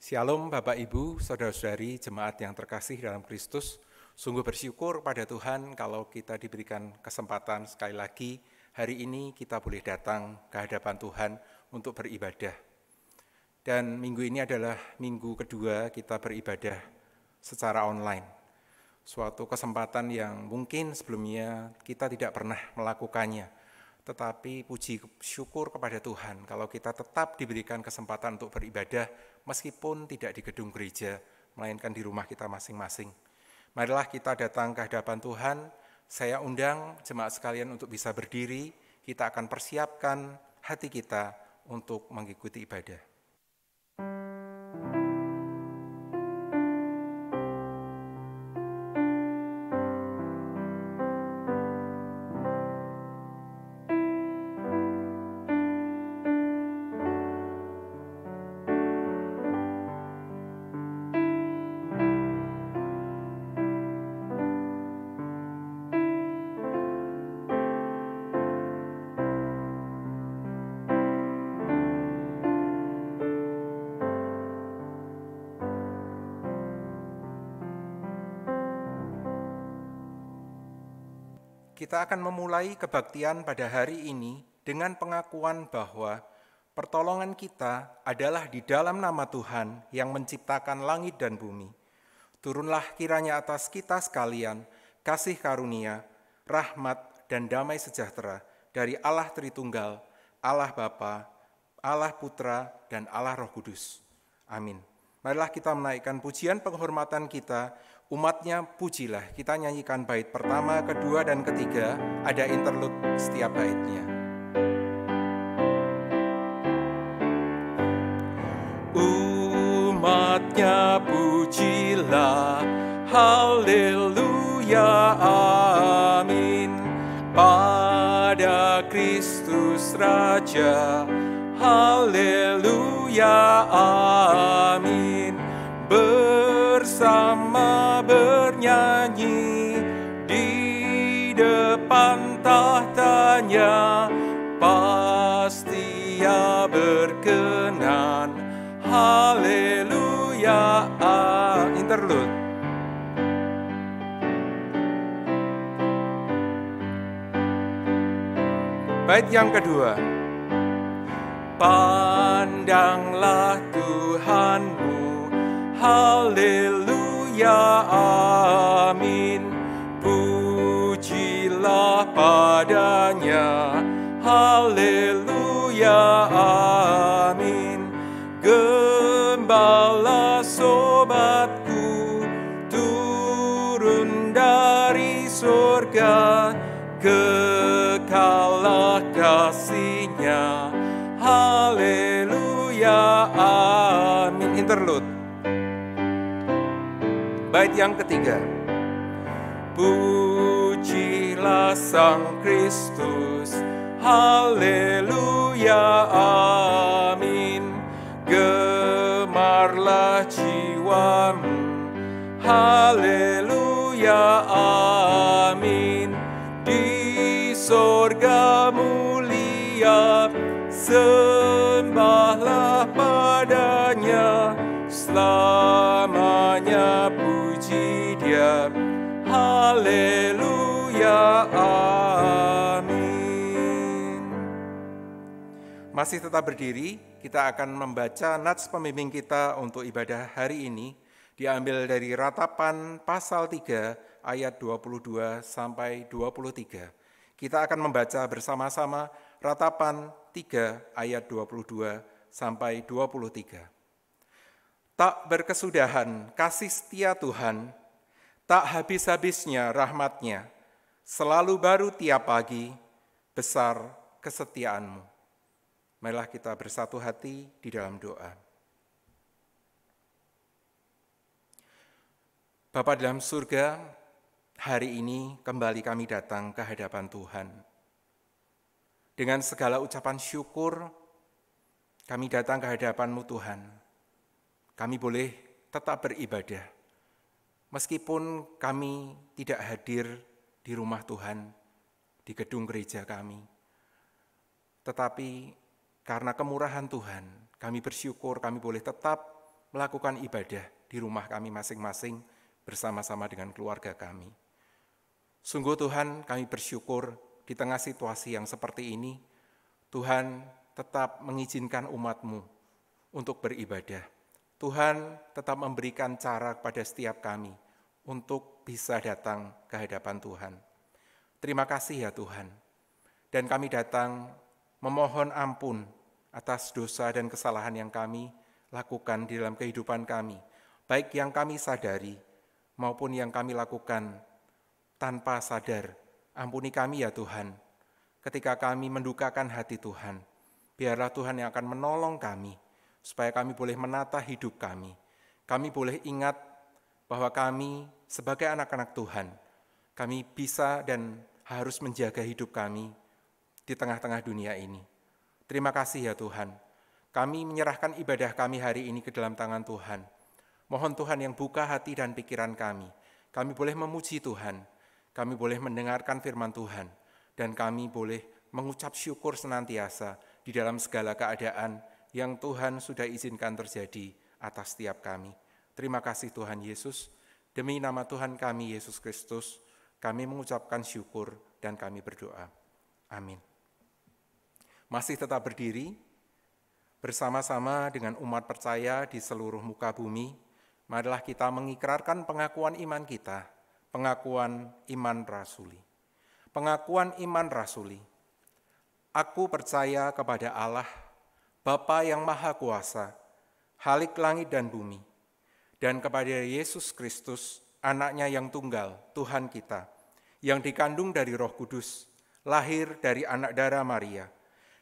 Shalom Bapak Ibu, Saudara-saudari, jemaat yang terkasih dalam Kristus. Sungguh bersyukur pada Tuhan kalau kita diberikan kesempatan sekali lagi hari ini kita boleh datang ke hadapan Tuhan untuk beribadah. Dan minggu ini adalah minggu kedua kita beribadah secara online. Suatu kesempatan yang mungkin sebelumnya kita tidak pernah melakukannya. Tetapi puji syukur kepada Tuhan kalau kita tetap diberikan kesempatan untuk beribadah meskipun tidak di gedung gereja, melainkan di rumah kita masing-masing. Marilah kita datang ke hadapan Tuhan. Saya undang jemaat sekalian untuk bisa berdiri. Kita akan persiapkan hati kita untuk mengikuti ibadah. Kita akan memulai kebaktian pada hari ini dengan pengakuan bahwa pertolongan kita adalah di dalam nama Tuhan yang menciptakan langit dan bumi. Turunlah kiranya atas kita sekalian kasih karunia, rahmat, dan damai sejahtera dari Allah Tritunggal, Allah Bapa, Allah Putra, dan Allah Roh Kudus. Amin. Marilah kita menaikkan pujian penghormatan kita. Umatnya pujilah, kita nyanyikan bait pertama, kedua, dan ketiga, ada interlude setiap baitnya. Umatnya pujilah, haleluya, amin. Pada Kristus Raja, haleluya, amin. Bersama bernyanyi di depan tahtanya, pasti Ia berkenan. Haleluya. Interlude. Bait yang kedua. Pandanglah Tuhanmu, haleluya, amin. Pujilah padanya, haleluya, amin. Gembala sobatku turun dari surga, kekalah kasih-Nya, haleluya, amin. Interlude. Bait yang ketiga. Pujilah Sang Kristus, haleluya, amin. Gemarlah jiwamu, haleluya, amin. Di sorga mulia, sembahlah padanya, selamanya puji Dia, haleluya, amin. Masih tetap berdiri, kita akan membaca nats pembimbing kita untuk ibadah hari ini, diambil dari Ratapan pasal 3 ayat 22 sampai 23. Kita akan membaca bersama-sama Ratapan 3 ayat 22 sampai 23. Tak berkesudahan kasih setia Tuhan, tak habis-habisnya rahmat-Nya, selalu baru tiap pagi, besar kesetiaan-Mu. Marilah kita bersatu hati di dalam doa. Bapa dalam surga, hari ini kembali kami datang ke hadapan Tuhan. Dengan segala ucapan syukur, kami datang ke hadapan-Mu Tuhan. Kami boleh tetap beribadah, meskipun kami tidak hadir di rumah Tuhan, di gedung gereja kami. Tetapi karena kemurahan Tuhan, kami bersyukur kami boleh tetap melakukan ibadah di rumah kami masing-masing bersama-sama dengan keluarga kami. Sungguh Tuhan, kami bersyukur di tengah situasi yang seperti ini, Tuhan tetap mengizinkan umat-Mu untuk beribadah. Tuhan tetap memberikan cara kepada setiap kami untuk bisa datang ke hadapan Tuhan. Terima kasih ya Tuhan. Dan kami datang memohon ampun atas dosa dan kesalahan yang kami lakukan di dalam kehidupan kami, baik yang kami sadari maupun yang kami lakukan tanpa sadar. Ampuni kami ya Tuhan. Ketika kami mendukakan hati Tuhan, biarlah Tuhan yang akan menolong kami, supaya kami boleh menata hidup kami. Kami boleh ingat bahwa kami sebagai anak-anak Tuhan, kami bisa dan harus menjaga hidup kami di tengah-tengah dunia ini. Terima kasih ya Tuhan. Kami menyerahkan ibadah kami hari ini ke dalam tangan Tuhan. Mohon Tuhan yang buka hati dan pikiran kami. Kami boleh memuji Tuhan, kami boleh mendengarkan firman Tuhan, dan kami boleh mengucap syukur senantiasa di dalam segala keadaan yang Tuhan sudah izinkan terjadi atas setiap kami. Terima kasih Tuhan Yesus. Demi nama Tuhan kami Yesus Kristus, kami mengucapkan syukur dan kami berdoa. Amin. Masih tetap berdiri, bersama-sama dengan umat percaya di seluruh muka bumi, marilah kita mengikrarkan pengakuan iman kita, pengakuan iman rasuli. Pengakuan iman rasuli. Aku percaya kepada Allah, Bapa yang Maha Kuasa, Khalik langit dan bumi, dan kepada Yesus Kristus, Anaknya yang tunggal, Tuhan kita, yang dikandung dari Roh Kudus, lahir dari anak darah Maria,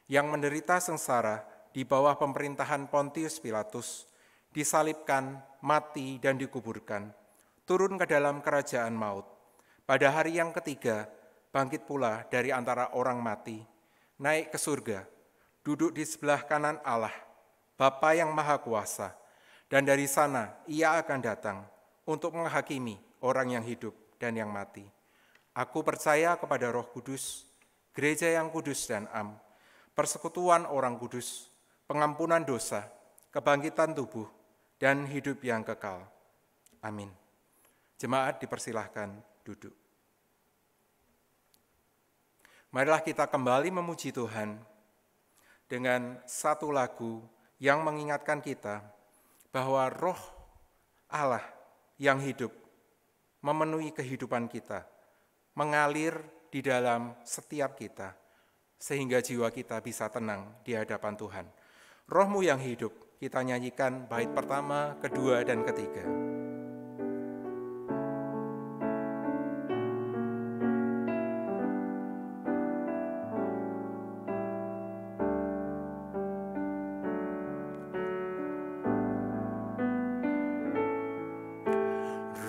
yang menderita sengsara di bawah pemerintahan Pontius Pilatus, disalibkan, mati, dan dikuburkan, turun ke dalam kerajaan maut. Pada hari yang ketiga, bangkit pula dari antara orang mati, naik ke surga, duduk di sebelah kanan Allah, Bapa yang Maha Kuasa, dan dari sana Ia akan datang untuk menghakimi orang yang hidup dan yang mati. Aku percaya kepada Roh Kudus, gereja yang kudus dan am, persekutuan orang kudus, pengampunan dosa, kebangkitan tubuh, dan hidup yang kekal. Amin. Jemaat dipersilahkan duduk. Marilah kita kembali memuji Tuhan dengan satu lagu yang mengingatkan kita bahwa Roh Allah yang hidup memenuhi kehidupan kita, mengalir di dalam setiap kita, sehingga jiwa kita bisa tenang di hadapan Tuhan. Roh-Mu yang hidup, kita nyanyikan bait pertama, kedua, dan ketiga.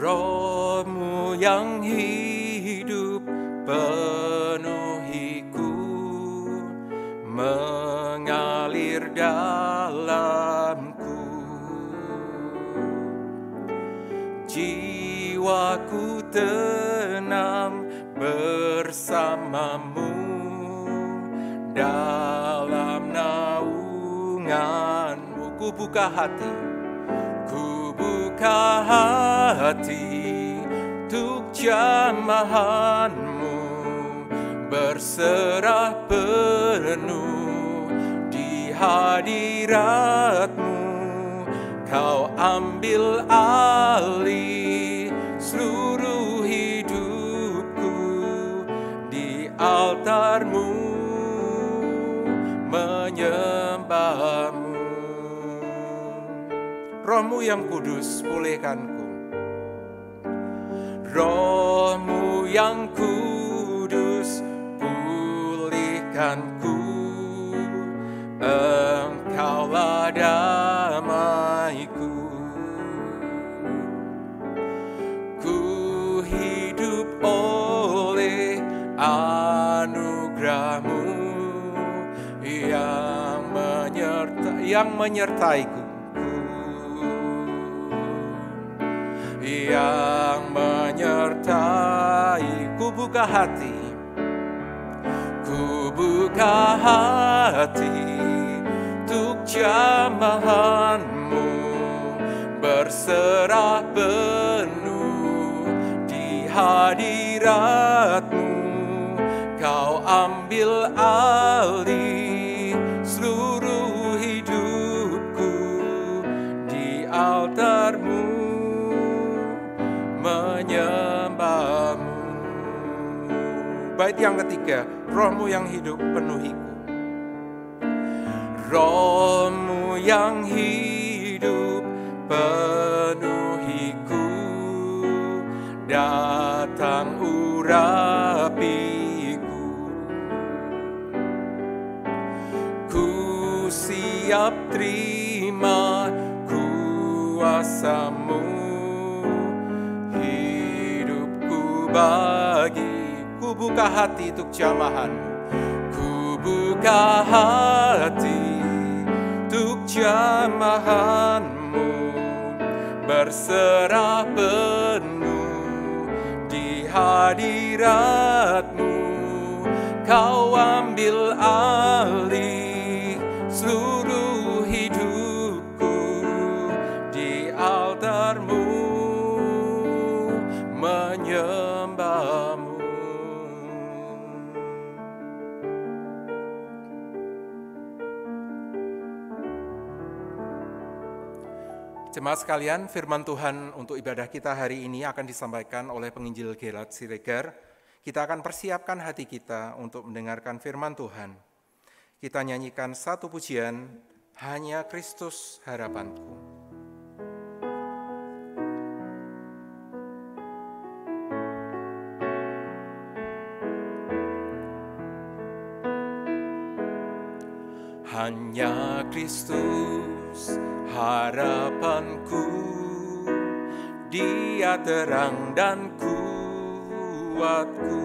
Roh-Mu yang hidup penuhiku, mengalir dalamku. Jiwaku tenang bersamamu dalam naunganmu. Ku buka hati untuk jamahanmu, berserah penuh di hadiratmu. Kau ambil alih seluruh hidupku, di altarmu menyembahmu. Roh-Mu yang kudus, pulihkanku. Roh-Mu yang kudus, pulihkanku. Engkaulah damaiku. Ku hidup oleh anugerah-Mu yang menyertaiku. Yang menyertai. Ku buka hati untuk jamahanmu, berserah penuh di hadirat-Mu. Kau ambil alih seluruh hidupku di altar-Mu, menyembah-Mu. Bait yang ketiga, Roh-Mu yang hidup penuhiku. Roh-Mu yang hidup penuhiku, datang urapiku. Ku siap terima kuasa-Mu, hidupku bagiku. Buka hati untuk jamahan-Mu. Ku buka hati untuk jamahan-Mu, berserah penuh di hadirat-Mu. Kau ambil alih seluruh hidupku di altar-Mu, menyembah-Mu. Jemaat sekalian, firman Tuhan untuk ibadah kita hari ini akan disampaikan oleh penginjil Gerard Siregar. Kita akan persiapkan hati kita untuk mendengarkan firman Tuhan. Kita nyanyikan satu pujian, Hanya Kristus Harapanku. Hanya Kristus harapanku, Dia terang dan kuatku,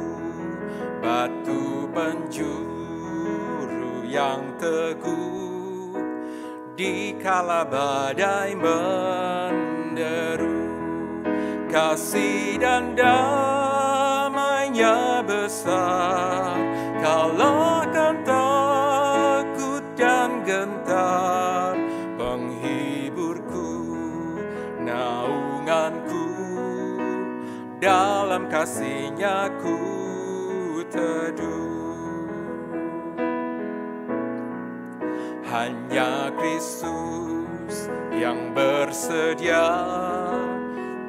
batu penjuru yang teguh di kala badai menderu. Kasih dan damai-Nya besar, kalahkan takut dan gentar. Penghiburku, naunganku, dalam kasih-Nya ku teduh. Hanya Kristus yang bersedia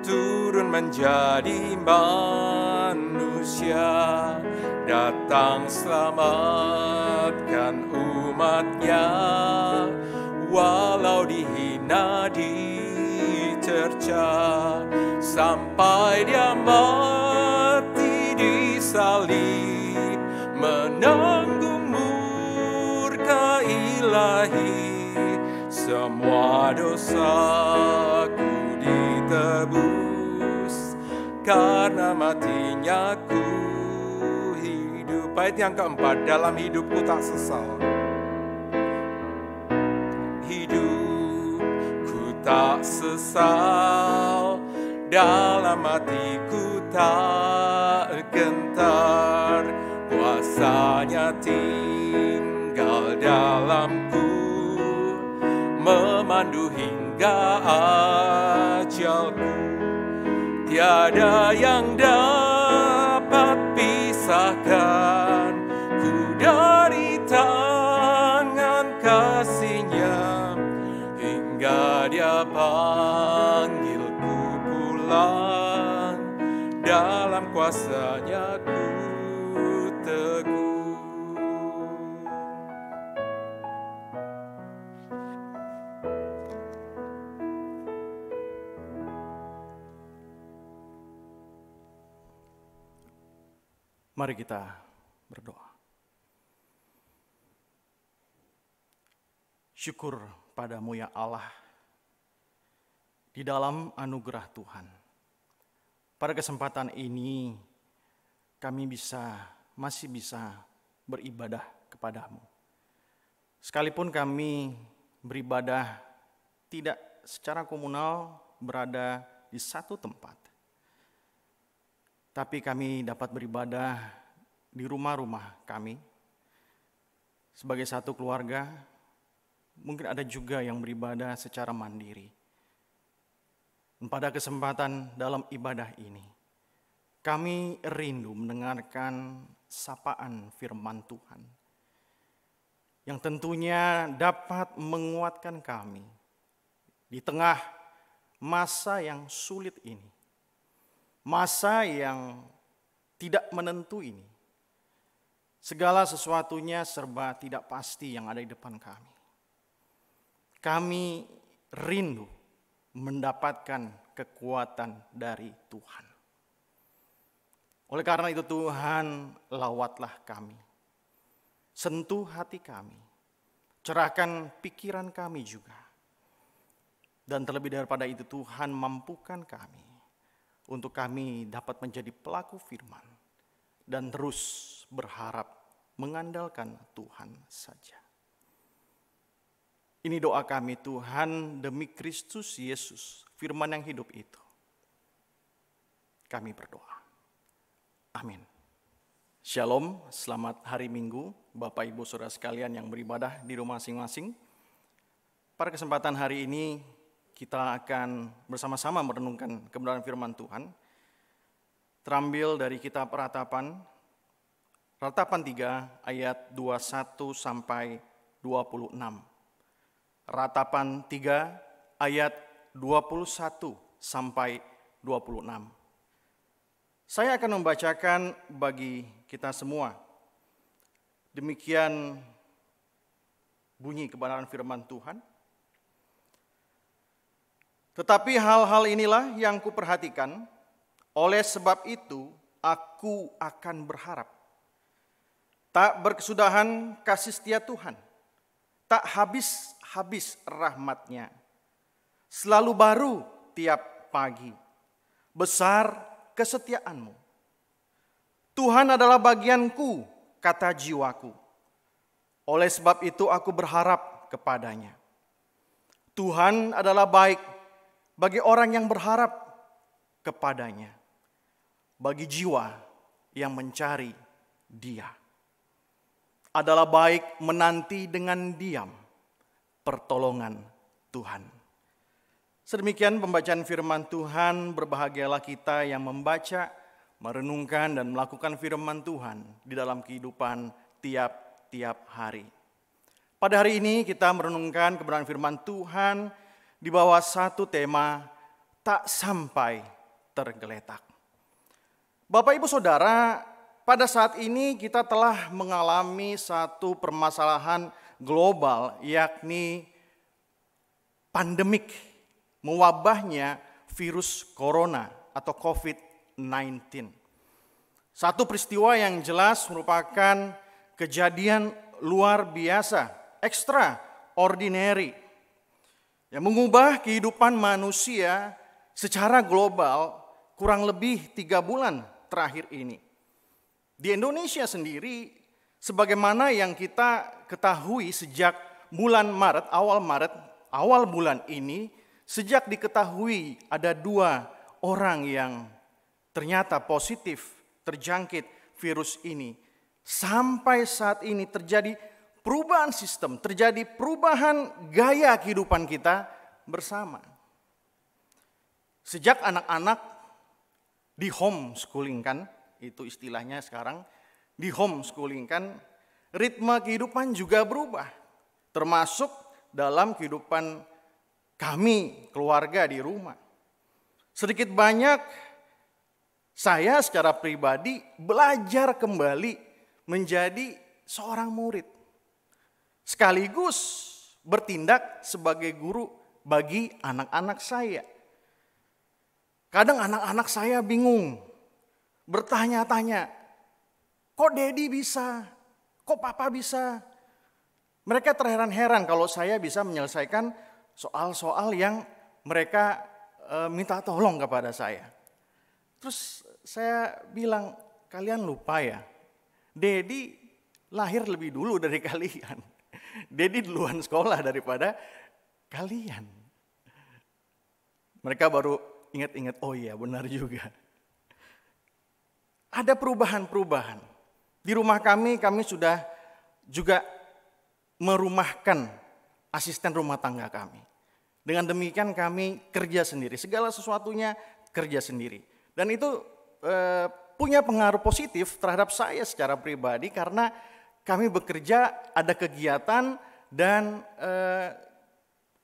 turun menjadi manusia, datang selamatkan umat-Nya, walau dihina, dicerca, sampai Dia mati di salib, menanggung murka ilahi. Semua dosaku ditebus, karena mati-Nya ku hidup. Bait yang keempat, dalam hidupku tak sesal. Hidupku tak sesal, dalam hatiku tak gentar. Kuasa-Nya tinggal dalamku, memandu hingga ajalku. Tiada yang dapat pisahkan ku dari tangan kasih-Nya, hingga Dia panggilku pulang, dalam kuasa-Nya ku teguh. Mari kita berdoa. Syukur padamu ya Allah, di dalam anugerah Tuhan. Pada kesempatan ini kami masih bisa beribadah kepadamu. Sekalipun kami beribadah tidak secara komunal berada di satu tempat, tapi kami dapat beribadah di rumah-rumah kami sebagai satu keluarga. Mungkin ada juga yang beribadah secara mandiri. Pada kesempatan dalam ibadah ini, kami rindu mendengarkan sapaan firman Tuhan yang tentunya dapat menguatkan kami di tengah masa yang sulit ini, masa yang tidak menentu ini. Segala sesuatunya serba tidak pasti yang ada di depan kami. Kami rindu mendapatkan kekuatan dari Tuhan. Oleh karena itu Tuhan, lawatlah kami. Sentuh hati kami. Cerahkan pikiran kami juga. Dan terlebih daripada itu Tuhan, mampukan kami untuk kami dapat menjadi pelaku firman dan terus berharap mengandalkan Tuhan saja. Ini doa kami Tuhan, demi Kristus Yesus, firman yang hidup itu. Kami berdoa. Amin. Shalom, selamat hari Minggu, Bapak Ibu Saudara sekalian yang beribadah di rumah masing-masing. Pada kesempatan hari ini kita akan bersama-sama merenungkan kebenaran firman Tuhan. Terambil dari kitab Ratapan 3 ayat 21 sampai 26. Ratapan 3 ayat 21 sampai 26. Saya akan membacakan bagi kita semua. Demikian bunyi kebenaran firman Tuhan. Tetapi hal-hal inilah yang kuperhatikan, oleh sebab itu aku akan berharap. Tak berkesudahan kasih setia Tuhan, tak habis-habis rahmat-Nya. Selalu baru tiap pagi, besar kesetiaan-Mu. Tuhan adalah bagianku, kata jiwaku. Oleh sebab itu aku berharap kepada-Nya. Tuhan adalah baik bagi orang yang berharap kepada-Nya, bagi jiwa yang mencari Dia. Adalah baik menanti dengan diam pertolongan Tuhan. Sedemikian pembacaan firman Tuhan. Berbahagialah kita yang membaca, merenungkan dan melakukan firman Tuhan di dalam kehidupan tiap-tiap hari. Pada hari ini kita merenungkan kebenaran firman Tuhan di bawah satu tema, tak sampai tergeletak. Bapak Ibu Saudara, pada saat ini kita telah mengalami satu permasalahan global, yakni pandemik, mewabahnya virus corona atau COVID-19. Satu peristiwa yang jelas merupakan kejadian luar biasa, extraordinary, yang mengubah kehidupan manusia secara global kurang lebih 3 bulan terakhir ini. Di Indonesia sendiri, sebagaimana yang kita ketahui sejak bulan Maret, awal bulan ini, sejak diketahui ada 2 orang yang ternyata positif terjangkit virus ini. Sampai saat ini terjadi perubahan sistem, terjadi perubahan gaya kehidupan kita bersama. Sejak anak-anak di homeschooling kan, itu istilahnya sekarang, di homeschooling kan, ritme kehidupan juga berubah. Termasuk dalam kehidupan kami, keluarga di rumah. Sedikit banyak saya secara pribadi belajar kembali menjadi seorang murid. Sekaligus bertindak sebagai guru bagi anak-anak saya. Kadang anak-anak saya bingung, bertanya-tanya, kok Dedi bisa, kok Papa bisa. Mereka terheran-heran kalau saya bisa menyelesaikan soal-soal yang mereka minta tolong kepada saya. Terus saya bilang, kalian lupa ya, Dedi lahir lebih dulu dari kalian. Dedi duluan sekolah daripada kalian. Mereka baru ingat-ingat, oh iya benar juga. Ada perubahan-perubahan. Di rumah kami sudah juga merumahkan asisten rumah tangga kami. Dengan demikian kami kerja sendiri, segala sesuatunya kerja sendiri. Dan itu punya pengaruh positif terhadap saya secara pribadi karena kami bekerja, ada kegiatan dan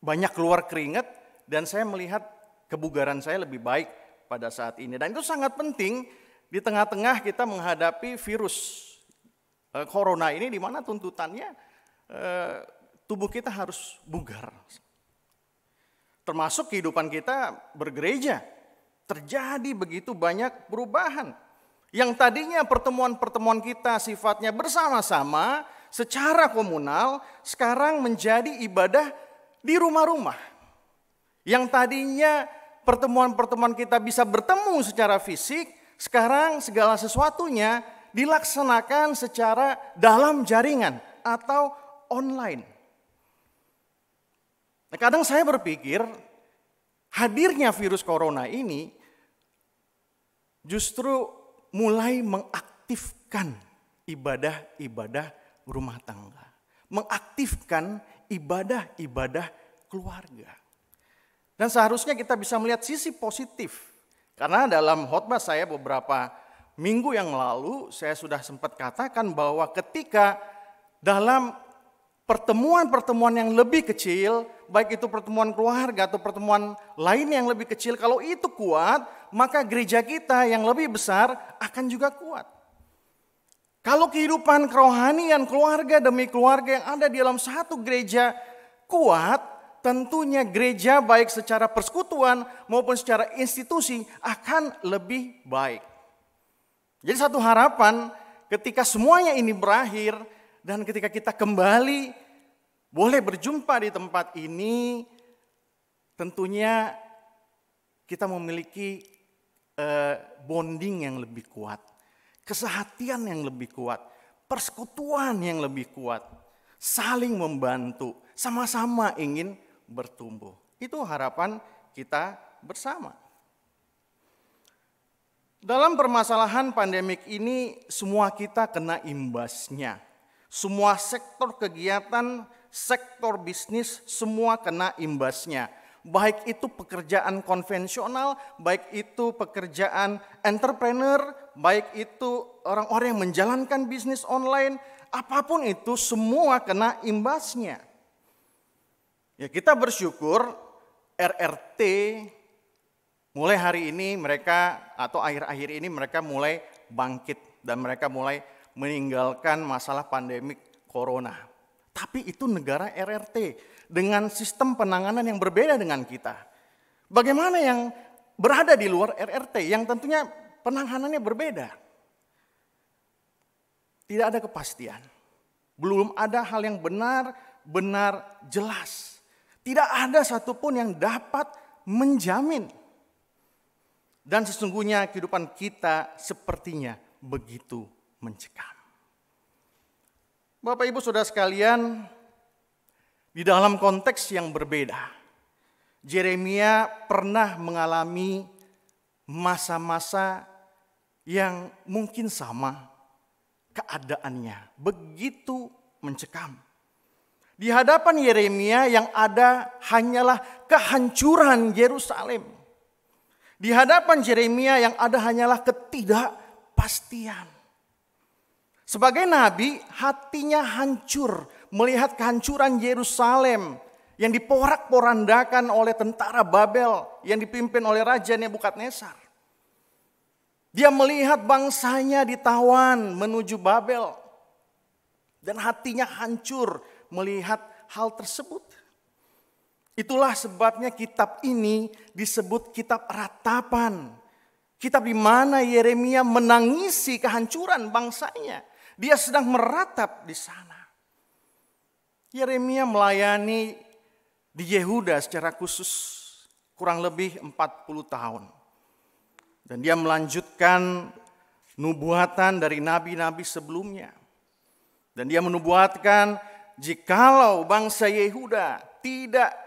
banyak keluar keringat dan saya melihat kebugaran saya lebih baik pada saat ini. Dan itu sangat penting di tengah-tengah kita menghadapi virus corona ini di mana tuntutannya tubuh kita harus bugar. Termasuk kehidupan kita bergereja. Terjadi begitu banyak perubahan. Yang tadinya pertemuan-pertemuan kita sifatnya bersama-sama, secara komunal, sekarang menjadi ibadah di rumah-rumah. Yang tadinya pertemuan-pertemuan kita bisa bertemu secara fisik, sekarang segala sesuatunya dilaksanakan secara dalam jaringan atau online. Nah, kadang saya berpikir hadirnya virus corona ini justru mulai mengaktifkan ibadah-ibadah rumah tangga. Mengaktifkan ibadah-ibadah keluarga. Dan seharusnya kita bisa melihat sisi positif. Karena dalam khotbah saya beberapa minggu yang lalu saya sudah sempat katakan bahwa ketika dalam pertemuan-pertemuan yang lebih kecil, baik itu pertemuan keluarga atau pertemuan lain yang lebih kecil, kalau itu kuat, maka gereja kita yang lebih besar akan juga kuat. Kalau kehidupan kerohanian keluarga demi keluarga yang ada di dalam satu gereja kuat, tentunya gereja baik secara persekutuan maupun secara institusi akan lebih baik. Jadi satu harapan ketika semuanya ini berakhir, dan ketika kita kembali boleh berjumpa di tempat ini, tentunya kita memiliki bonding yang lebih kuat, kesehatian yang lebih kuat, persekutuan yang lebih kuat, saling membantu, sama-sama ingin bertumbuh. Itu harapan kita bersama. Dalam permasalahan pandemik ini, semua kita kena imbasnya. Semua sektor kegiatan, sektor bisnis, semua kena imbasnya. Baik itu pekerjaan konvensional, baik itu pekerjaan entrepreneur, baik itu orang-orang yang menjalankan bisnis online, apapun itu semua kena imbasnya. Ya, kita bersyukur RRT mulai hari ini mereka atau akhir-akhir ini mereka mulai bangkit dan mereka mulai meninggalkan masalah pandemik corona. Tapi itu negara RRT dengan sistem penanganan yang berbeda dengan kita. Bagaimana yang berada di luar RRT yang tentunya penanganannya berbeda? Tidak ada kepastian. Belum ada hal yang benar-benar jelas. Tidak ada satupun yang dapat menjamin. Dan sesungguhnya kehidupan kita sepertinya begitu mencekam. Bapak Ibu Saudara sekalian, di dalam konteks yang berbeda, Yeremia pernah mengalami masa-masa yang mungkin sama keadaannya, begitu mencekam. Di hadapan Yeremia yang ada hanyalah kehancuran Yerusalem. Di hadapan Yeremia yang ada hanyalah ketidakpastian. Sebagai nabi, hatinya hancur melihat kehancuran Yerusalem yang diporak-porandakan oleh tentara Babel yang dipimpin oleh Raja Nebukadnezar. Dia melihat bangsanya ditawan menuju Babel dan hatinya hancur melihat hal tersebut. Itulah sebabnya kitab ini disebut kitab ratapan. Kitab di mana Yeremia menangisi kehancuran bangsanya. Dia sedang meratap di sana. Yeremia melayani di Yehuda secara khusus kurang lebih 40 tahun. Dan dia melanjutkan nubuatan dari nabi-nabi sebelumnya. Dan dia menubuatkan jikalau bangsa Yehuda tidak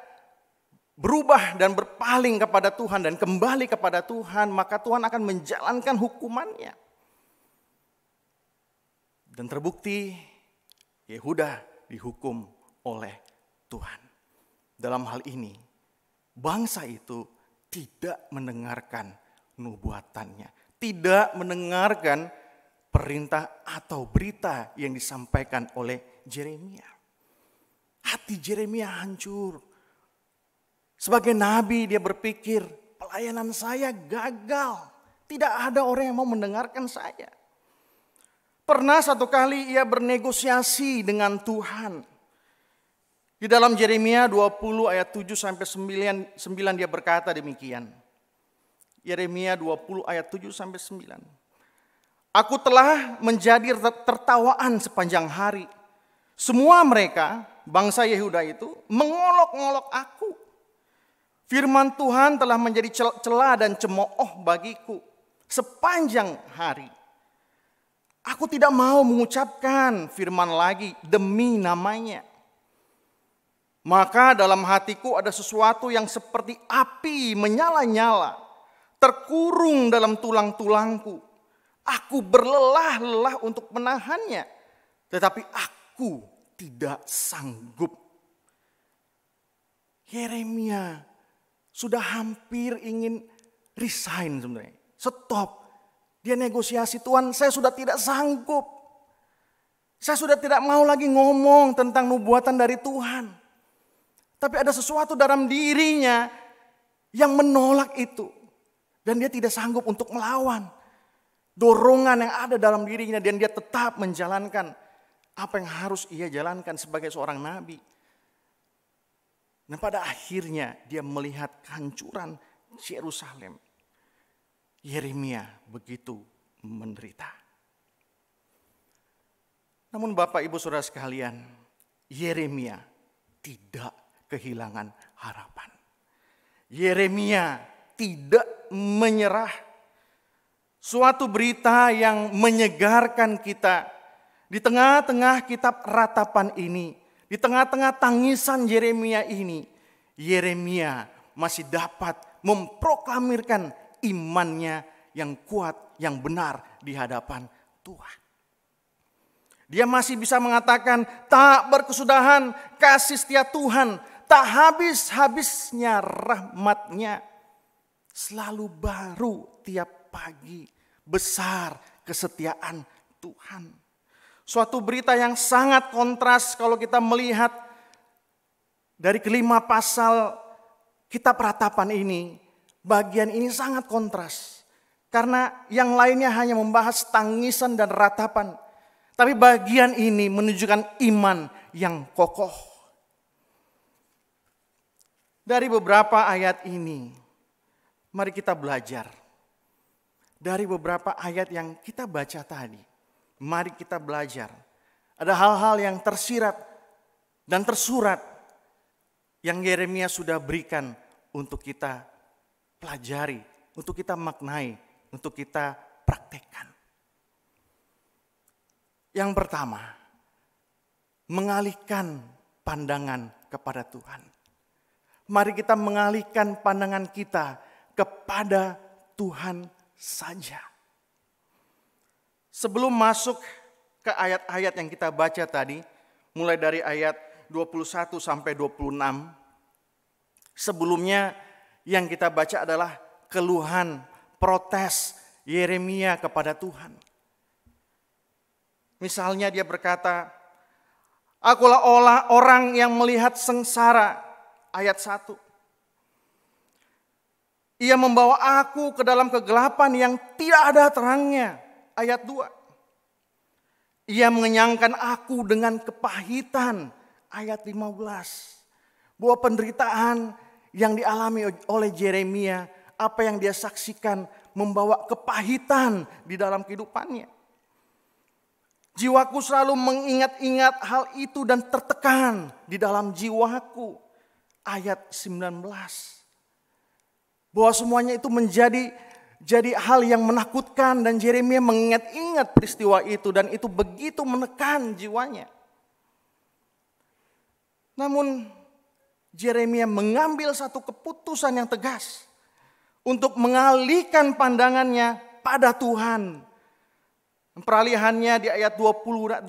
berubah dan berpaling kepada Tuhan dan kembali kepada Tuhan, maka Tuhan akan menjalankan hukumannya. Dan terbukti Yehuda dihukum oleh Tuhan. Dalam hal ini bangsa itu tidak mendengarkan nubuatannya, tidak mendengarkan perintah atau berita yang disampaikan oleh Yeremia. Hati Yeremia hancur. Sebagai nabi dia berpikir, pelayanan saya gagal. Tidak ada orang yang mau mendengarkan saya. Pernah satu kali ia bernegosiasi dengan Tuhan. Di dalam Yeremia 20 ayat 7 sampai 9 dia berkata demikian. Yeremia 20 ayat 7 sampai 9. Aku telah menjadi tertawaan sepanjang hari. Semua mereka, bangsa Yehuda itu, mengolok-ngolok aku. Firman Tuhan telah menjadi celah dan cemooh bagiku sepanjang hari. Aku tidak mau mengucapkan firman lagi demi namanya. Maka dalam hatiku ada sesuatu yang seperti api menyala-nyala, terkurung dalam tulang-tulangku. Aku berlelah-lelah untuk menahannya, tetapi aku tidak sanggup. Yeremia sudah hampir ingin resign sebenarnya. Stop. Dia negosiasi, Tuhan saya sudah tidak sanggup. Saya sudah tidak mau lagi ngomong tentang nubuatan dari Tuhan. Tapi ada sesuatu dalam dirinya yang menolak itu. Dan dia tidak sanggup untuk melawan. Dorongan yang ada dalam dirinya dan dia tetap menjalankan apa yang harus ia jalankan sebagai seorang nabi. Nah pada akhirnya dia melihat kehancuran Yerusalem. Yeremia begitu menderita. Namun Bapak Ibu Saudara sekalian, Yeremia tidak kehilangan harapan. Yeremia tidak menyerah. Suatu berita yang menyegarkan kita di tengah-tengah kitab ratapan ini, di tengah-tengah tangisan Yeremia ini, Yeremia masih dapat memproklamirkan imannya yang kuat, yang benar di hadapan Tuhan. Dia masih bisa mengatakan, tak berkesudahan kasih setia Tuhan, tak habis-habisnya rahmatnya, selalu baru tiap pagi, besar kesetiaan Tuhan. Suatu berita yang sangat kontras kalau kita melihat dari kelima pasal kitab ratapan ini. Bagian ini sangat kontras. Karena yang lainnya hanya membahas tangisan dan ratapan. Tapi bagian ini menunjukkan iman yang kokoh. Dari beberapa ayat ini, mari kita belajar. Dari beberapa ayat yang kita baca tadi, mari kita belajar. Ada hal-hal yang tersirat dan tersurat yang Yeremia sudah berikan untuk kita pelajari, untuk kita maknai, untuk kita praktekkan. Yang pertama, mengalihkan pandangan kepada Tuhan. Mari kita mengalihkan pandangan kita kepada Tuhan saja. Sebelum masuk ke ayat-ayat yang kita baca tadi, mulai dari ayat 21 sampai 26, sebelumnya yang kita baca adalah keluhan, protes Yeremia kepada Tuhan. Misalnya dia berkata, akulah orang yang melihat sengsara, ayat 1. Ia membawa aku ke dalam kegelapan yang tidak ada terangnya, ayat 2. Ia mengenyangkan aku dengan kepahitan, ayat 15. Bahwa penderitaan yang dialami oleh Yeremia, apa yang dia saksikan membawa kepahitan di dalam kehidupannya. Jiwaku selalu mengingat-ingat hal itu dan tertekan di dalam jiwaku. Ayat 19. Bahwa semuanya itu menjadi hal yang menakutkan dan Yeremia mengingat-ingat peristiwa itu dan itu begitu menekan jiwanya. Namun Yeremia mengambil satu keputusan yang tegas untuk mengalihkan pandangannya pada Tuhan. Peralihannya di ayat 21.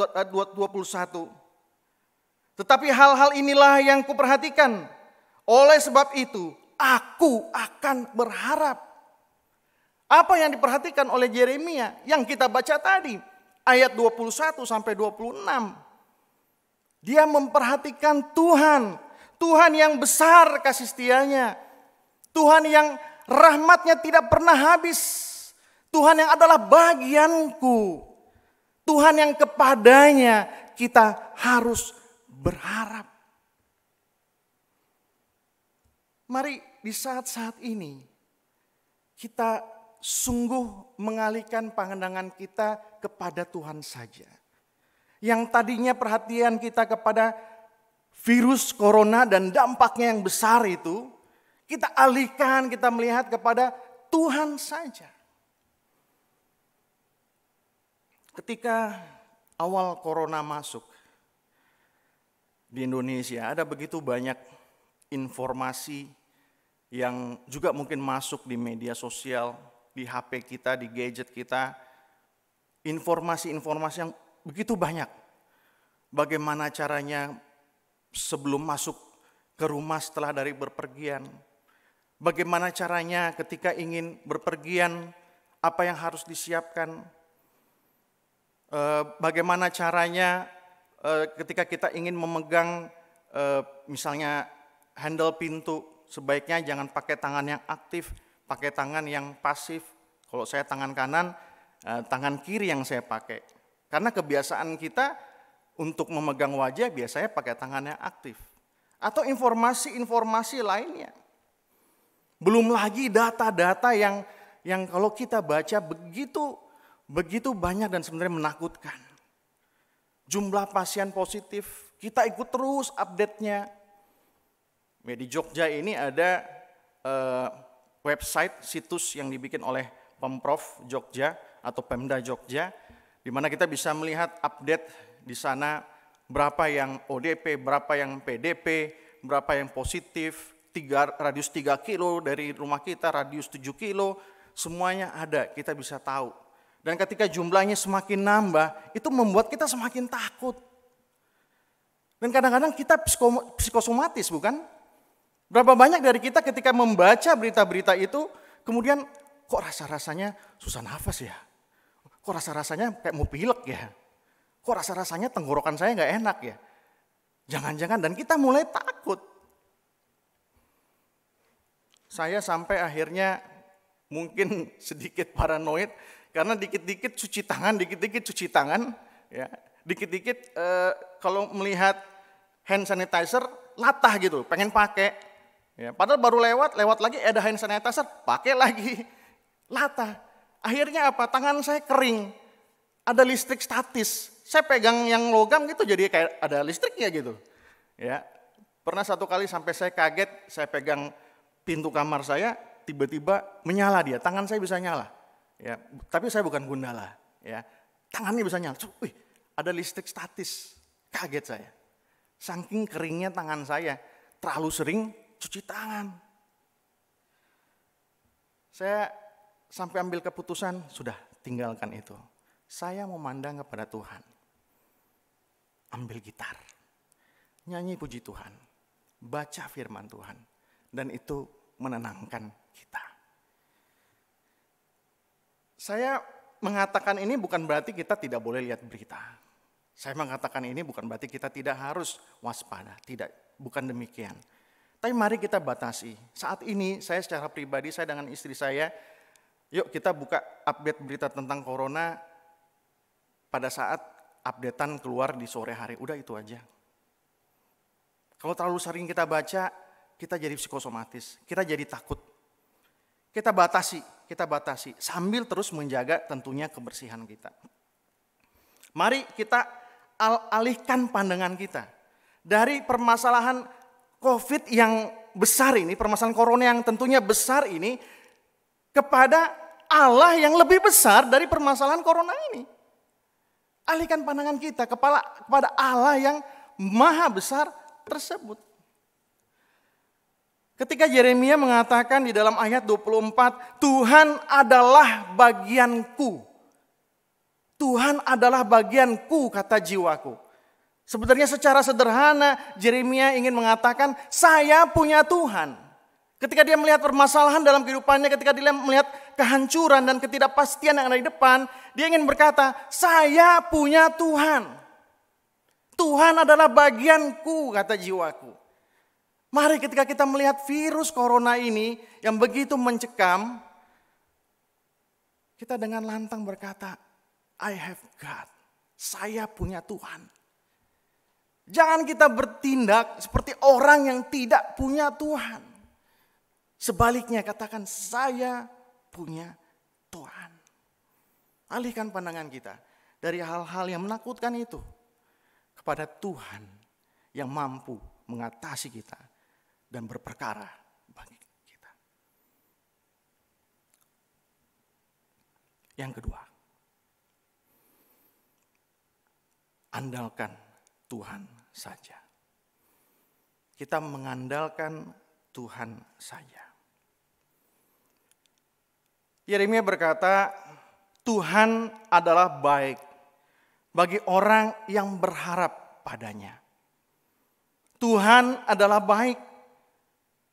Tetapi hal-hal inilah yang kuperhatikan. Oleh sebab itu, aku akan berharap. Apa yang diperhatikan oleh Yeremia yang kita baca tadi, ayat 21 sampai 26. Dia memperhatikan Tuhan, Tuhan yang besar kasih setianya, Tuhan yang rahmatnya tidak pernah habis, Tuhan yang adalah bagianku, Tuhan yang kepadanya kita harus berharap. Mari di saat-saat ini kita sungguh mengalihkan pandangan kita kepada Tuhan saja. Yang tadinya perhatian kita kepada virus corona dan dampaknya yang besar itu, kita alihkan, kita melihat kepada Tuhan saja. Ketika awal corona masuk di Indonesia, ada begitu banyak informasi yang juga mungkin masuk di media sosial, di HP kita, di gadget kita. Informasi-informasi yang begitu banyak. Bagaimana caranya sebelum masuk ke rumah setelah dari berpergian. Bagaimana caranya ketika ingin berpergian, apa yang harus disiapkan. Bagaimana caranya ketika kita ingin memegang misalnya handle pintu, sebaiknya jangan pakai tangan yang aktif, pakai tangan yang pasif. Kalau saya tangan kanan, tangan kiri yang saya pakai. Karena kebiasaan kita untuk memegang wajah biasanya pakai tangan yang aktif. Atau informasi-informasi lainnya. Belum lagi data-data yang kalau kita baca begitu banyak dan sebenarnya menakutkan. Jumlah pasien positif, kita ikut terus update-nya. Di Jogja ini ada website, situs yang dibikin oleh Pemprov Jogja atau Pemda Jogja, di mana kita bisa melihat update di sana berapa yang ODP, berapa yang PDP, berapa yang positif, radius 3 kilo dari rumah kita, radius 7 kilo, semuanya ada, kita bisa tahu. Dan ketika jumlahnya semakin nambah, itu membuat kita semakin takut. Dan kadang-kadang kita psikosomatis, bukan? Berapa banyak dari kita ketika membaca berita-berita itu, kemudian kok rasa-rasanya susah nafas ya? Kok rasa-rasanya kayak mau pilek ya? Kok rasa-rasanya tenggorokan saya nggak enak ya? Jangan-jangan, dan kita mulai takut. Saya sampai akhirnya mungkin sedikit paranoid, karena dikit-dikit cuci tangan, ya, dikit-dikit kalau melihat hand sanitizer latah gitu, pengen pakai. Ya, padahal baru lewat lagi ada hand sanitizer, pakai lagi, latah. Akhirnya apa? Tangan saya kering, ada listrik statis. Saya pegang yang logam gitu jadi kayak ada listriknya gitu. Ya, pernah satu kali sampai saya kaget, saya pegang pintu kamar saya, tiba-tiba menyala dia, tangan saya bisa nyala. Ya, tapi saya bukan gundala. Ya, tangannya bisa nyala. Wih, ada listrik statis, kaget saya. Saking keringnya tangan saya, terlalu sering cuci tangan. Saya sampai ambil keputusan, sudah tinggalkan itu. Saya memandang kepada Tuhan. Ambil gitar, nyanyi puji Tuhan, baca firman Tuhan. Dan itu menenangkan kita. Saya mengatakan ini bukan berarti kita tidak boleh lihat berita. Saya mengatakan ini bukan berarti kita tidak harus waspada. Tidak, bukan demikian. Tapi mari kita batasi. Saat ini saya secara pribadi, saya dengan istri saya, yuk kita buka update berita tentang corona pada saat updatean keluar di sore hari. Udah itu aja. Kalau terlalu sering kita baca, kita jadi psikosomatis, kita jadi takut. Kita batasi sambil terus menjaga tentunya kebersihan kita. Mari kita alihkan pandangan kita dari permasalahan COVID yang besar ini, permasalahan corona yang tentunya besar ini, kepada Allah yang lebih besar dari permasalahan corona ini. Alihkan pandangan kita kepada Allah yang maha besar tersebut. Ketika Yeremia mengatakan di dalam ayat 24, Tuhan adalah bagianku. Tuhan adalah bagianku, kata jiwaku. Sebenarnya secara sederhana Yeremia ingin mengatakan, saya punya Tuhan. Ketika dia melihat permasalahan dalam kehidupannya, ketika dia melihat kehancuran dan ketidakpastian yang ada di depan, dia ingin berkata, saya punya Tuhan. Tuhan adalah bagianku, kata jiwaku. Mari ketika kita melihat virus corona ini yang begitu mencekam, kita dengan lantang berkata, I have God. Saya punya Tuhan. Jangan kita bertindak seperti orang yang tidak punya Tuhan. Sebaliknya katakan, saya punya Tuhan. Alihkan pandangan kita dari hal-hal yang menakutkan itu kepada Tuhan yang mampu mengatasi kita dan berperkara bagi kita. Yang kedua, andalkan Tuhan saja. Kita mengandalkan Tuhan saja. Yeremia berkata, Tuhan adalah baik bagi orang yang berharap padanya. Tuhan adalah baik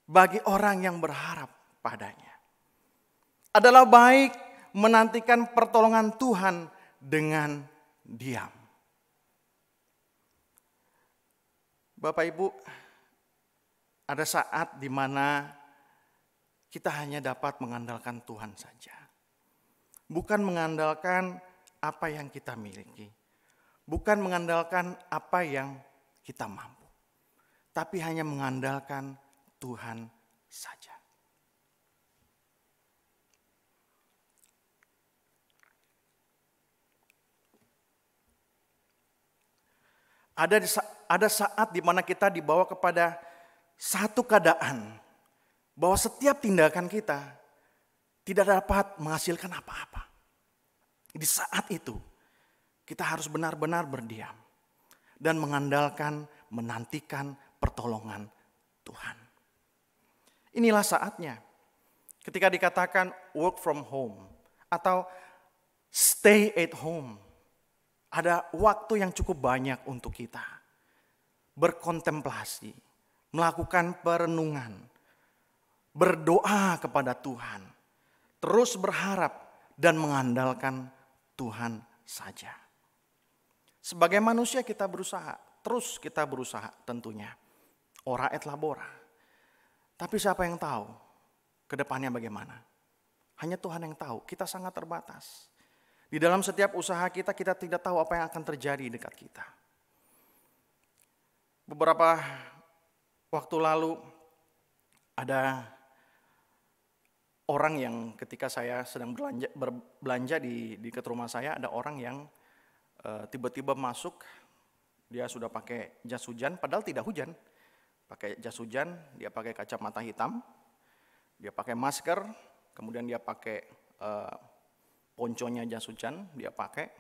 bagi orang yang berharap padanya. Adalah baik menantikan pertolongan Tuhan dengan diam. Bapak Ibu, ada saat di mana kita hanya dapat mengandalkan Tuhan saja. Bukan mengandalkan apa yang kita miliki. Bukan mengandalkan apa yang kita mampu. Tapi hanya mengandalkan Tuhan saja. Ada saat di mana kita dibawa kepada satu keadaan bahwa setiap tindakan kita tidak dapat menghasilkan apa-apa. Di saat itu kita harus benar-benar berdiam dan mengandalkan, menantikan pertolongan Tuhan. Inilah saatnya ketika dikatakan work from home atau stay at home. Ada waktu yang cukup banyak untuk kita berkontemplasi, melakukan perenungan, berdoa kepada Tuhan, terus berharap dan mengandalkan Tuhan saja. Sebagai manusia kita berusaha, terus kita berusaha tentunya. Ora et labora. Tapi siapa yang tahu ke depannya bagaimana? Hanya Tuhan yang tahu, kita sangat terbatas. Di dalam setiap usaha kita tidak tahu apa yang akan terjadi dekat kita. Beberapa waktu lalu ada orang yang ketika saya sedang berbelanja di dekat rumah saya, ada orang yang tiba-tiba masuk, dia sudah pakai jas hujan, padahal tidak hujan. Pakai jas hujan, dia pakai kacamata hitam, dia pakai masker, kemudian dia pakai ponconya jas hujan, dia pakai.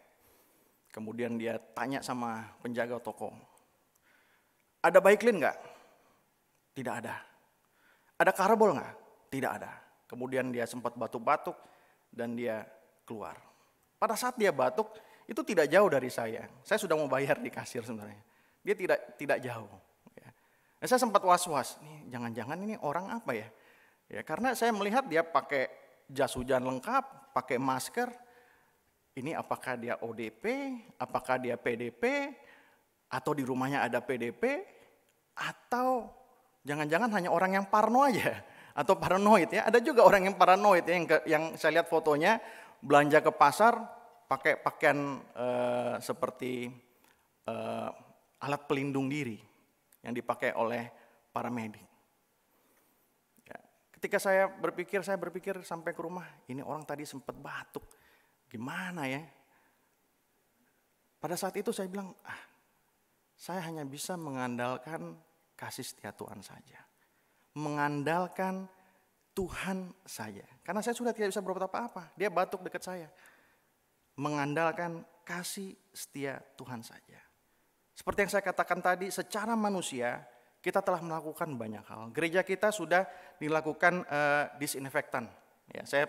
Kemudian dia tanya sama penjaga toko, ada Baiklin nggak? Tidak ada. Ada Karbol nggak? Tidak ada. Kemudian dia sempat batuk-batuk dan dia keluar. Pada saat dia batuk, itu tidak jauh dari saya. Saya sudah mau bayar di kasir sebenarnya. Dia tidak jauh. Ya. Nah, saya sempat was-was, nih jangan-jangan ini orang apa ya? Ya, karena saya melihat dia pakai jas hujan lengkap, pakai masker. Ini apakah dia ODP, apakah dia PDP, atau di rumahnya ada PDP, atau jangan-jangan hanya orang yang parno aja, atau paranoid ya. Ada juga orang yang paranoid ya, yang saya lihat fotonya belanja ke pasar pakai pakaian seperti alat pelindung diri yang dipakai oleh para medik. Ketika saya berpikir sampai ke rumah, ini orang tadi sempat batuk, gimana ya? Pada saat itu saya bilang, saya hanya bisa mengandalkan kasih setia Tuhan saja. Mengandalkan Tuhan saja. Karena saya sudah tidak bisa berbuat apa-apa, dia batuk dekat saya. Mengandalkan kasih setia Tuhan saja. Seperti yang saya katakan tadi, secara manusia, kita telah melakukan banyak hal. Gereja kita sudah dilakukan disinfektan. Ya, saya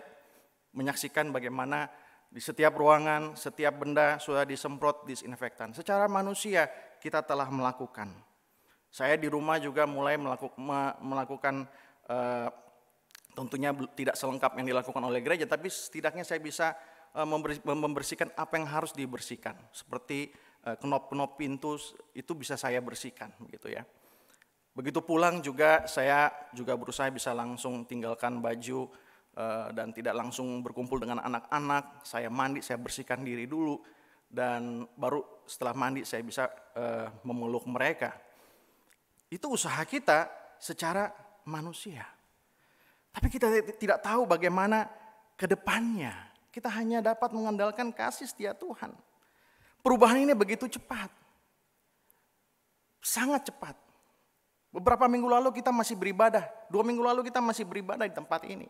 menyaksikan bagaimana di setiap ruangan, setiap benda sudah disemprot disinfektan. Secara manusia kita telah melakukan. Saya di rumah juga mulai melakukan Tentunya tidak selengkap yang dilakukan oleh gereja, tapi setidaknya saya bisa membersihkan apa yang harus dibersihkan. Seperti knop-knop pintu itu bisa saya bersihkan, begitu ya. Begitu pulang juga saya juga berusaha bisa langsung tinggalkan baju dan tidak langsung berkumpul dengan anak-anak. Saya mandi, saya bersihkan diri dulu, dan baru setelah mandi saya bisa memeluk mereka. Itu usaha kita secara manusia. Tapi kita tidak tahu bagaimana ke depannya. Kita hanya dapat mengandalkan kasih setia Tuhan. Perubahan ini begitu cepat. Sangat cepat. Beberapa minggu lalu kita masih beribadah. 2 minggu lalu kita masih beribadah di tempat ini.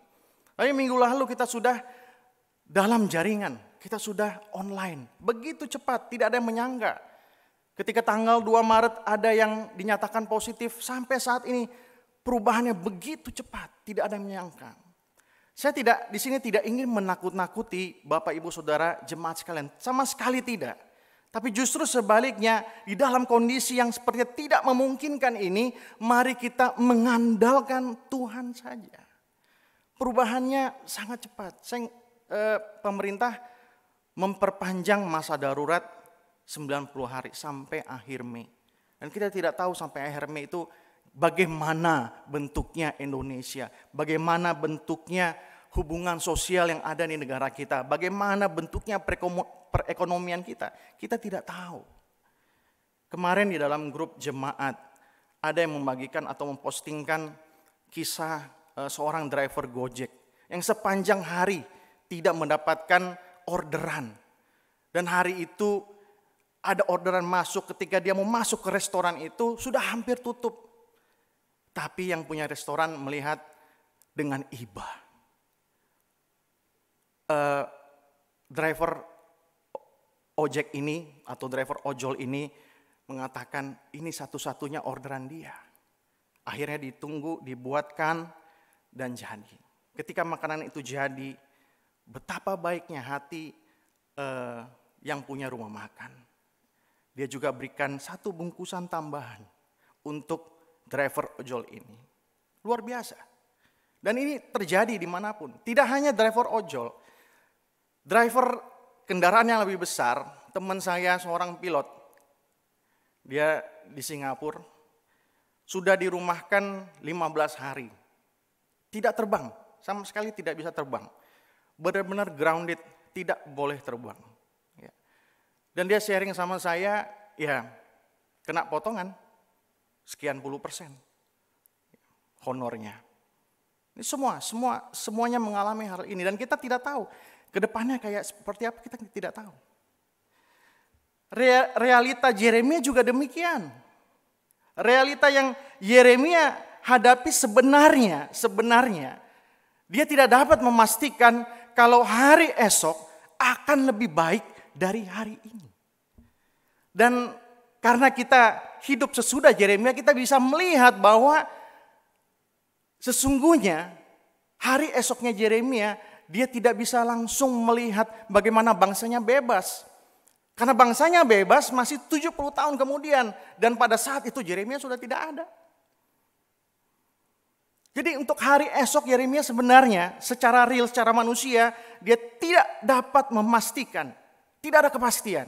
Tapi minggu lalu kita sudah dalam jaringan. Kita sudah online. Begitu cepat, tidak ada yang menyangka. Ketika tanggal 2 Maret ada yang dinyatakan positif, sampai saat ini perubahannya begitu cepat, tidak ada yang menyangka. Saya di sini tidak ingin menakut-nakuti Bapak Ibu Saudara jemaat sekalian, sama sekali tidak. Tapi justru sebaliknya, di dalam kondisi yang sepertinya tidak memungkinkan ini, mari kita mengandalkan Tuhan saja. Perubahannya sangat cepat. Pemerintah memperpanjang masa darurat 90 hari sampai akhir Mei. Dan kita tidak tahu sampai akhir Mei itu bagaimana bentuknya Indonesia, bagaimana bentuknya hubungan sosial yang ada di negara kita, bagaimana bentuknya perekonomian kita. Kita tidak tahu. Kemarin di dalam grup jemaat ada yang membagikan atau mempostingkan kisah seorang driver Gojek yang sepanjang hari tidak mendapatkan orderan. Dan hari itu ada orderan masuk, ketika dia mau masuk ke restoran itu sudah hampir tutup. Tapi yang punya restoran melihat dengan iba. Driver ojek ini atau driver ojol ini mengatakan ini satu-satunya orderan dia. Akhirnya ditunggu, dibuatkan dan jadi. Ketika makanan itu jadi, betapa baiknya hati yang punya rumah makan. Dia juga berikan 1 bungkusan tambahan untuk driver ojol ini. Luar biasa. Dan ini terjadi dimanapun. Tidak hanya driver ojol. Driver kendaraan yang lebih besar, teman saya seorang pilot. Dia di Singapura. Sudah dirumahkan 15 hari. Tidak terbang. Sama sekali tidak bisa terbang. Benar-benar grounded. Tidak boleh terbang. Dan dia sharing sama saya, ya kena potongan sekian puluh % honornya. Ini semuanya mengalami hal ini dan kita tidak tahu ke depannya kayak seperti apa, kita tidak tahu. Realita Yeremia juga demikian. Realita yang Yeremia hadapi sebenarnya dia tidak dapat memastikan kalau hari esok akan lebih baik dari hari ini. Dan karena kita hidup sesudah Yeremia, kita bisa melihat bahwa sesungguhnya hari esoknya Yeremia, dia tidak bisa langsung melihat bagaimana bangsanya bebas. Karena bangsanya bebas masih 70 tahun kemudian. Dan pada saat itu Yeremia sudah tidak ada. Jadi untuk hari esok Yeremia sebenarnya secara real, secara manusia, dia tidak dapat memastikan. Tidak ada kepastian.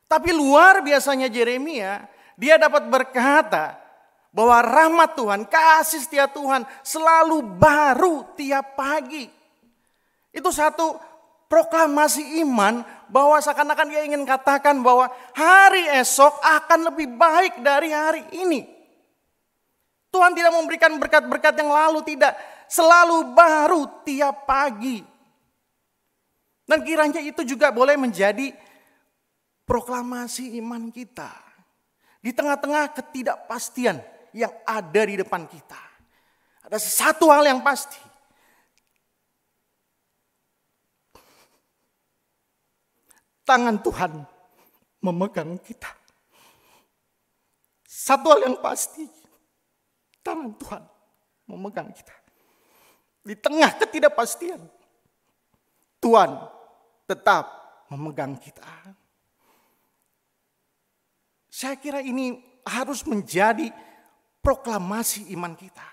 Tapi luar biasanya Yeremia, dia dapat berkata bahwa rahmat Tuhan, kasih setia Tuhan selalu baru tiap pagi. Itu satu proklamasi iman bahwa seakan-akan dia ingin katakan bahwa hari esok akan lebih baik dari hari ini. Tuhan tidak memberikan berkat-berkat yang lalu, tidak. Selalu baru tiap pagi. Dan kiranya itu juga boleh menjadi proklamasi iman kita. Di tengah-tengah ketidakpastian yang ada di depan kita. Ada satu hal yang pasti. Tangan Tuhan memegang kita. Satu hal yang pasti. Tangan Tuhan memegang kita. Di tengah ketidakpastian. Tuhan tetap memegang kita. Saya kira ini harus menjadi proklamasi iman kita.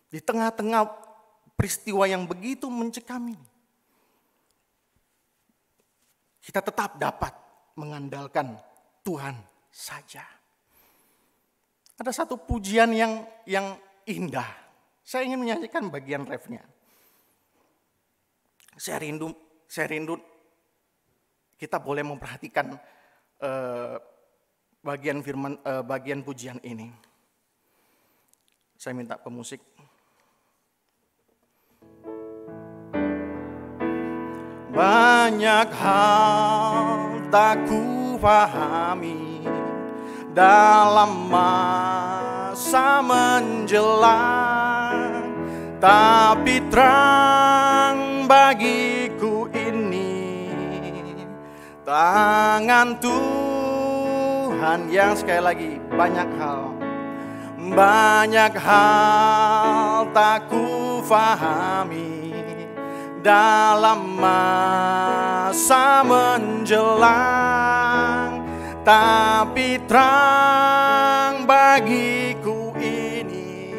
Di tengah-tengah peristiwa yang begitu mencekam ini, kita tetap dapat mengandalkan Tuhan saja. Ada satu pujian yang indah. Saya ingin menyanyikan bagian refnya. Saya rindu kita boleh memperhatikan bagian pujian ini. Saya minta pemusik. Banyak hal tak ku pahami dalam masa menjelang, tapi terang bagiku ini tangan Tuhan yang sekali lagi banyak hal tak ku pahami dalam masa menjelang, tapi terang bagiku ini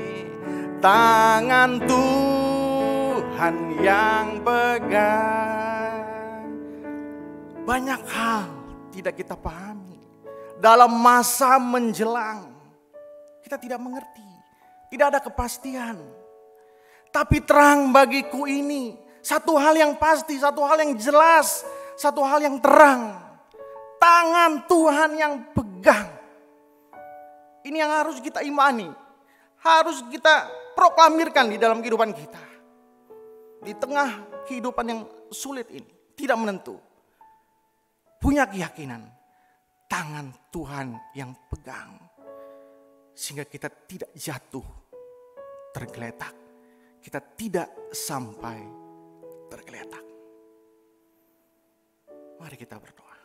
tangan Tuhan yang pegang. Banyak hal tidak kita pahami dalam masa menjelang. Kita tidak mengerti, tidak ada kepastian. Tapi terang bagiku ini, satu hal yang pasti, satu hal yang jelas, satu hal yang terang. Tangan Tuhan yang pegang. Ini yang harus kita imani, harus kita proklamirkan di dalam kehidupan kita. Di tengah kehidupan yang sulit ini, tidak menentu. Punya keyakinan, tangan Tuhan yang pegang. Sehingga kita tidak jatuh tergeletak. Kita tidak sampai tergeletak. Mari kita berdoa.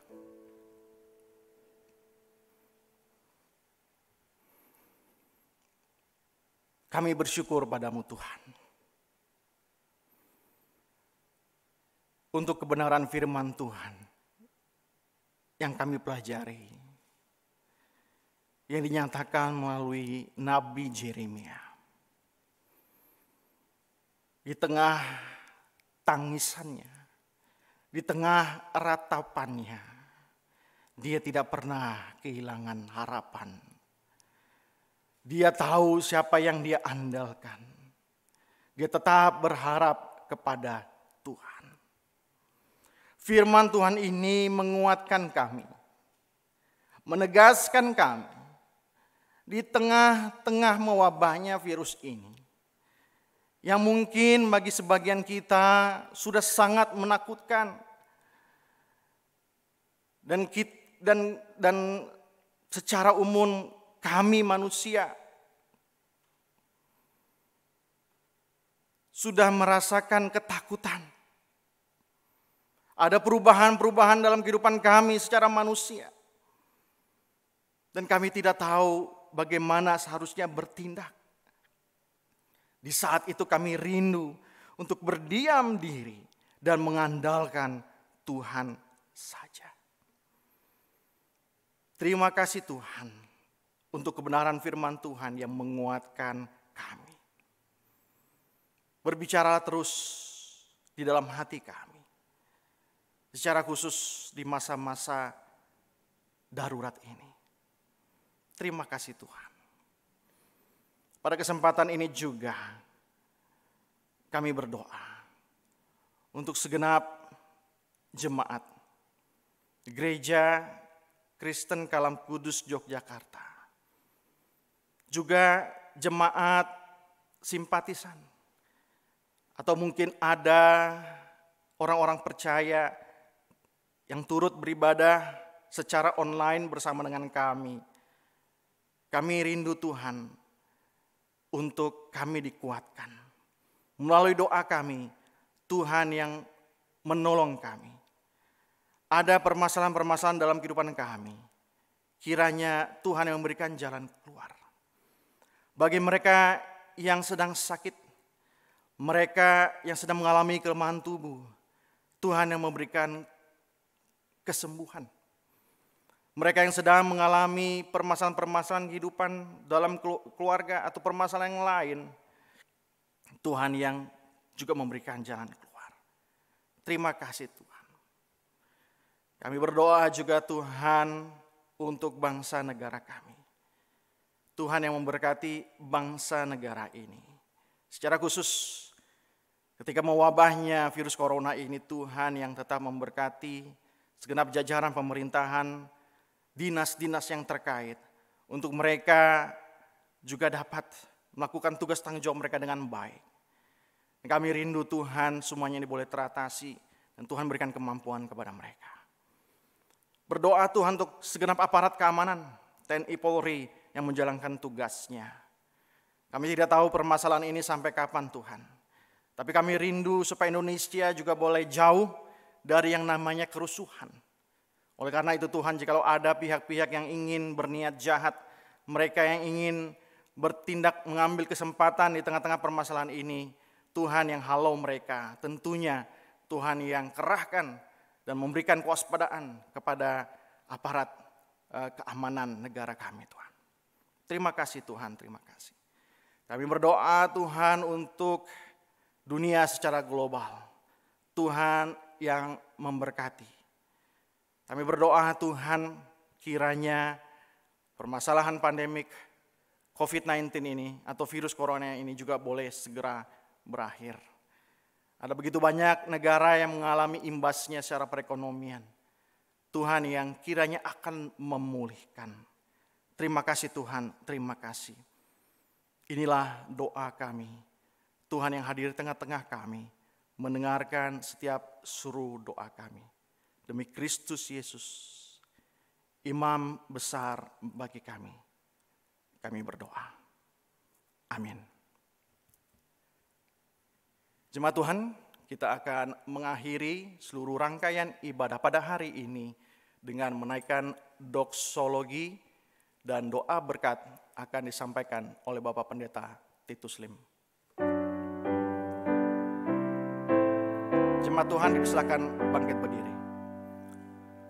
Kami bersyukur padamu Tuhan. Untuk kebenaran firman Tuhan yang kami pelajari. Yang dinyatakan melalui Nabi Yeremia. Di tengah tangisannya, di tengah ratapannya, dia tidak pernah kehilangan harapan. Dia tahu siapa yang dia andalkan. Dia tetap berharap kepada Tuhan. Firman Tuhan ini menguatkan kami, menegaskan kami di tengah-tengah mewabahnya virus ini. Yang mungkin bagi sebagian kita sudah sangat menakutkan. Dan secara umum kami manusia sudah merasakan ketakutan. Ada perubahan-perubahan dalam kehidupan kami secara manusia. Dan kami tidak tahu bagaimana seharusnya bertindak. Di saat itu kami rindu untuk berdiam diri dan mengandalkan Tuhan saja. Terima kasih Tuhan untuk kebenaran firman Tuhan yang menguatkan kami. Berbicara terus di dalam hati kami. Secara khusus di masa-masa darurat ini. Terima kasih Tuhan. Pada kesempatan ini juga kami berdoa untuk segenap jemaat Gereja Kristen Kalam Kudus Yogyakarta. Juga jemaat simpatisan. Atau mungkin ada orang-orang percaya yang turut beribadah secara online bersama dengan kami. Kami rindu Tuhan untuk kami dikuatkan. Melalui doa kami, Tuhan yang menolong kami. Ada permasalahan-permasalahan dalam kehidupan kami. Kiranya Tuhan yang memberikan jalan keluar. Bagi mereka yang sedang sakit, mereka yang sedang mengalami kelemahan tubuh, Tuhan yang memberikan kesembuhan. Mereka yang sedang mengalami permasalahan-permasalahan kehidupan dalam keluarga atau permasalahan yang lain, Tuhan yang juga memberikan jalan keluar. Terima kasih Tuhan. Kami berdoa juga Tuhan untuk bangsa negara kami. Tuhan yang memberkati bangsa negara ini. Secara khusus ketika mewabahnya virus corona ini, Tuhan yang tetap memberkati segenap jajaran pemerintahan, dinas-dinas yang terkait, untuk mereka juga dapat melakukan tugas tanggung jawab mereka dengan baik. Kami rindu Tuhan semuanya ini boleh teratasi dan Tuhan berikan kemampuan kepada mereka. Berdoa Tuhan untuk segenap aparat keamanan, TNI Polri yang menjalankan tugasnya. Kami tidak tahu permasalahan ini sampai kapan Tuhan. Tapi kami rindu supaya Indonesia juga boleh jauh dari yang namanya kerusuhan. Oleh karena itu Tuhan, jikalau ada pihak-pihak yang ingin berniat jahat, mereka yang ingin bertindak mengambil kesempatan di tengah-tengah permasalahan ini, Tuhan yang halau mereka, tentunya Tuhan yang kerahkan dan memberikan kewaspadaan kepada aparat keamanan negara kami Tuhan. Terima kasih Tuhan, terima kasih. Kami berdoa Tuhan untuk dunia secara global. Tuhan yang memberkati. Kami berdoa Tuhan kiranya permasalahan pandemik COVID-19 ini atau virus corona ini juga boleh segera berakhir. Ada begitu banyak negara yang mengalami imbasnya secara perekonomian. Tuhan yang kiranya akan memulihkan. Terima kasih Tuhan, terima kasih. Inilah doa kami. Tuhan yang hadir di tengah-tengah kami, mendengarkan setiap seru doa kami. Demi Kristus Yesus, Imam besar bagi kami berdoa. Amin. Jemaat Tuhan, kita akan mengakhiri seluruh rangkaian ibadah pada hari ini dengan menaikkan doksologi dan doa berkat akan disampaikan oleh Bapak Pendeta Titus Lim. Jemaat Tuhan dipersilakan bangkit berdiri.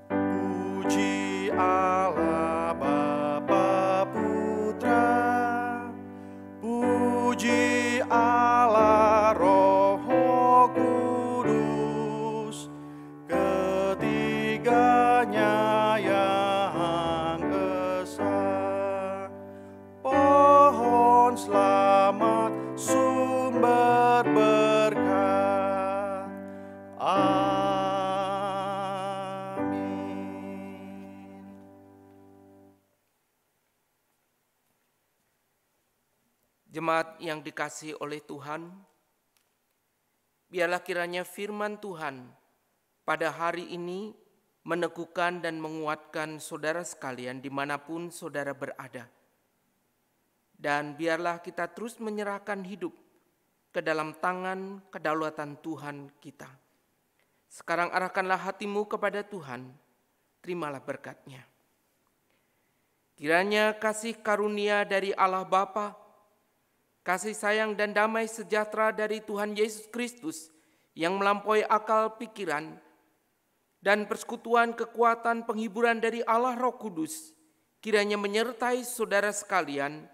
Puji Allah Bapa Putra, puji Allah Roh Kudus, ketiganya yang esa. Pohon selamat sumber berkat. Amin. Jemaat yang dikasihi oleh Tuhan, biarlah kiranya firman Tuhan pada hari ini meneguhkan dan menguatkan saudara sekalian dimanapun saudara berada. Dan biarlah kita terus menyerahkan hidup ke dalam tangan kedaulatan Tuhan kita. Sekarang arahkanlah hatimu kepada Tuhan, terimalah berkat-Nya. Kiranya kasih karunia dari Allah Bapa, kasih sayang dan damai sejahtera dari Tuhan Yesus Kristus yang melampaui akal pikiran, dan persekutuan kekuatan penghiburan dari Allah Roh Kudus kiranya menyertai saudara sekalian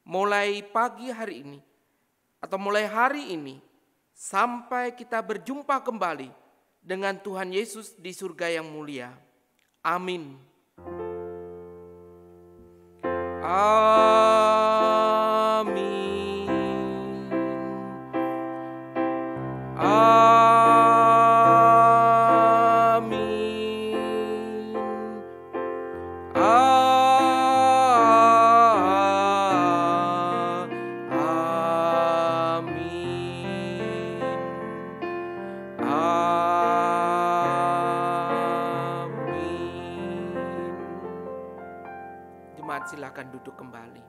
mulai pagi hari ini atau mulai hari ini sampai kita berjumpa kembali dengan Tuhan Yesus di surga yang mulia. Amin. Amin. Amin. Amin. Amin. Jemaat silakan duduk kembali.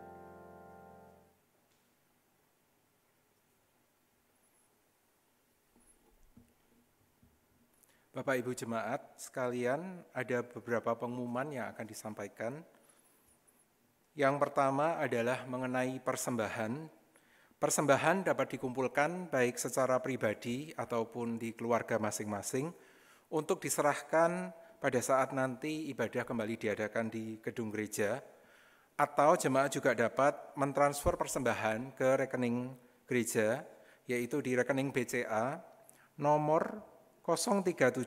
Bapak Ibu Jemaat sekalian, ada beberapa pengumuman yang akan disampaikan. Yang pertama adalah mengenai persembahan. Persembahan dapat dikumpulkan baik secara pribadi ataupun di keluarga masing-masing untuk diserahkan pada saat nanti ibadah kembali diadakan di gedung gereja, atau jemaat juga dapat mentransfer persembahan ke rekening gereja yaitu di rekening BCA nomor 037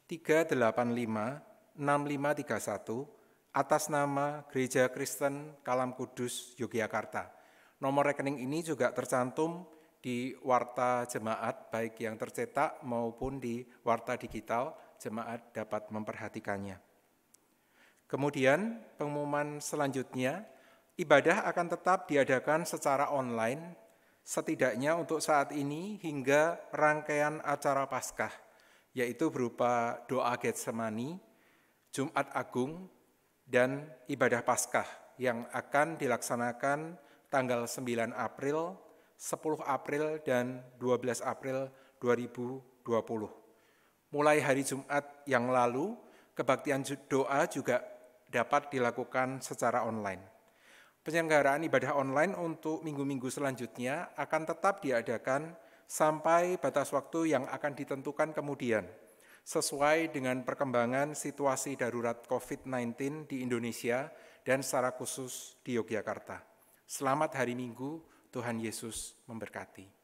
385 6531 atas nama Gereja Kristen Kalam Kudus Yogyakarta. Nomor rekening ini juga tercantum di warta jemaat, baik yang tercetak maupun di warta digital, jemaat dapat memperhatikannya. Kemudian pengumuman selanjutnya, ibadah akan tetap diadakan secara online, setidaknya untuk saat ini hingga rangkaian acara Paskah, yaitu berupa doa Getsemani, Jumat Agung, dan ibadah Paskah yang akan dilaksanakan tanggal 9 April, 10 April, dan 12 April 2020. Mulai hari Jumat yang lalu, kebaktian doa juga dapat dilakukan secara online. Penyelenggaraan ibadah online untuk minggu-minggu selanjutnya akan tetap diadakan sampai batas waktu yang akan ditentukan kemudian, sesuai dengan perkembangan situasi darurat COVID-19 di Indonesia dan secara khusus di Yogyakarta. Selamat hari Minggu, Tuhan Yesus memberkati.